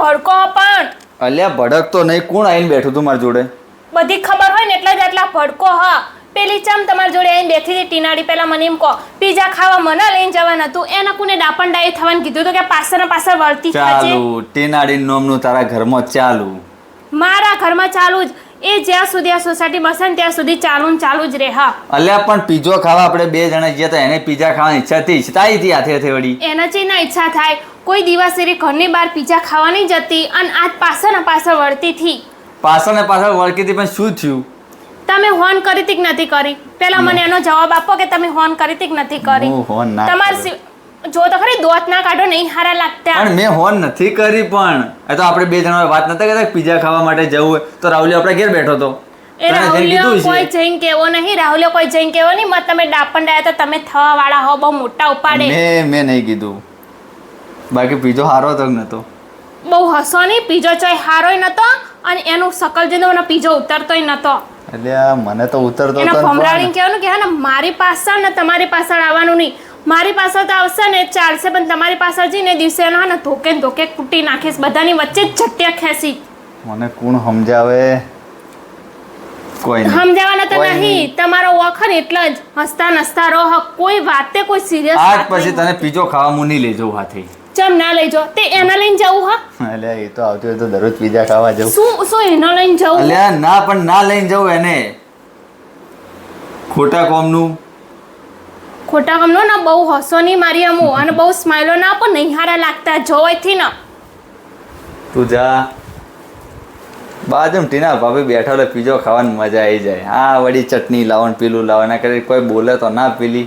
ભડકો પણ અલ્યા ભડક તો નહીં, કોણ આવીને બેઠું તું મારી જોડે? બધી ખબર હોય ને એટલે જ આટલા ભડકો હા. પેલી ચમ તમારી જોડે આવીને બેઠી હતી ટીનાડી, પેલા મને એમ કહો પીઝા ખાવા મને લઈને જવાના તું, એના કોને ડાપણ ડાઈ થવાનું કીધું તો કે પાછળ વળતી ખાજે. ચાલુ ટીનાડી નોમનું તારા ઘરમાં ચાલુ, મારા ઘરમાં ચાલુ જ. એ જ્યાં સુધી આ સોસાયટી બસે ને ત્યાં સુધી ચાલુ જ રહે. હા અલ્યા પણ પીઝો ખાવા આપણે 2 જણા ગયા હતા, એને પીઝા ખાવાની ઈચ્છા હતી, તાઈ હતી હાથે હાથે વળી. એના ચીના ઈચ્છા થાય, કોઈ દિવસ એરી ઘરની બહાર પીઝા ખાવા નહીં જતી અને આજ પાછળ વળતી થી. પાછળ ને પાછળ વળકી હતી, પણ શું થયું? તમે હોન કરી હતી કે નથી કરી? પેલા મને એનો જવાબ આપો કે તમે હોન કરી હતી કે નથી કરી. હું હોન ના તમારે જો તો ખરી દોત ના કાઢો, નહીં હારા લાગતા. પણ મેં હોન નથી કરી. પણ એ તો આપણે 2 જણા વાત નતા કરતા પીઝા ખાવા માટે જવું હોય તો રાહુલ આપણે ઘેર બેઠો તો એ રાહુલિયો કોઈ જઈને કેવો નહીં, રાહુલિયો કોઈ જઈને કેવો નહીં. મત તમે ડાપણ ડાયા તો તમે થવા વાળા હો, બહુ મોટા ઉપાડે. મેં નહીં કીધું. બાકી પીઝો હારો તો નતો. બહુ હસો નહીં, પીઝો ચોય હારોય નતો અને એનું શકલ જેનો પીઝો ઉતરતોય નતો. અલ્યા મને તો ઉતરતો એના ફમરાડીને કહેવાનું કે હા ને મારી પાછળ ને તમારી પાછળ આવવાનું નહીં. મારી પાછળ તો આવશે ને ચાલશે, પણ તમારી પાછળ જઈને દિવસે એનો ને ધોકે કૂટી નાખીશ, બધાની વચ્ચે જ ઝટ્યા ખેંચી. મને કોણ સમજાવે? કોઈ નહીં સમજાવવાના તો નહીં. તમારો વખત એટલે જ હસતા નસતા રહો, કોઈ વાતે કોઈ સિરિયસ આજ પછી તને પીઝો ખાવા હું નહીં લઈ જાઉં હાથે. ચમ ના લઈ જાઓ? તે એના લઈને જવું હા? અલ્યા એ તો આવતી હોય તો દરરોજ પીઝા ખાવા જવું. શું એનો લઈને જવું? અલ્યા ના, પણ ના લઈને જવું એને. ખોટા કોમનું ખોટા કામનો ના બહુ હસો નહીં મારી અમુ, અને બહુ સ્માઈલો ના આપો, નહીં હારા લાગતા જોવાયથી ને. તું જા બાજુ ટીના ભાભી બેઠા એટલે પીઝો ખાવાની મજા આવી જાય. હા વળી ચટણી લાવો ને પેલું લાવો, ના કરી કોઈ બોલે તો ના પેલી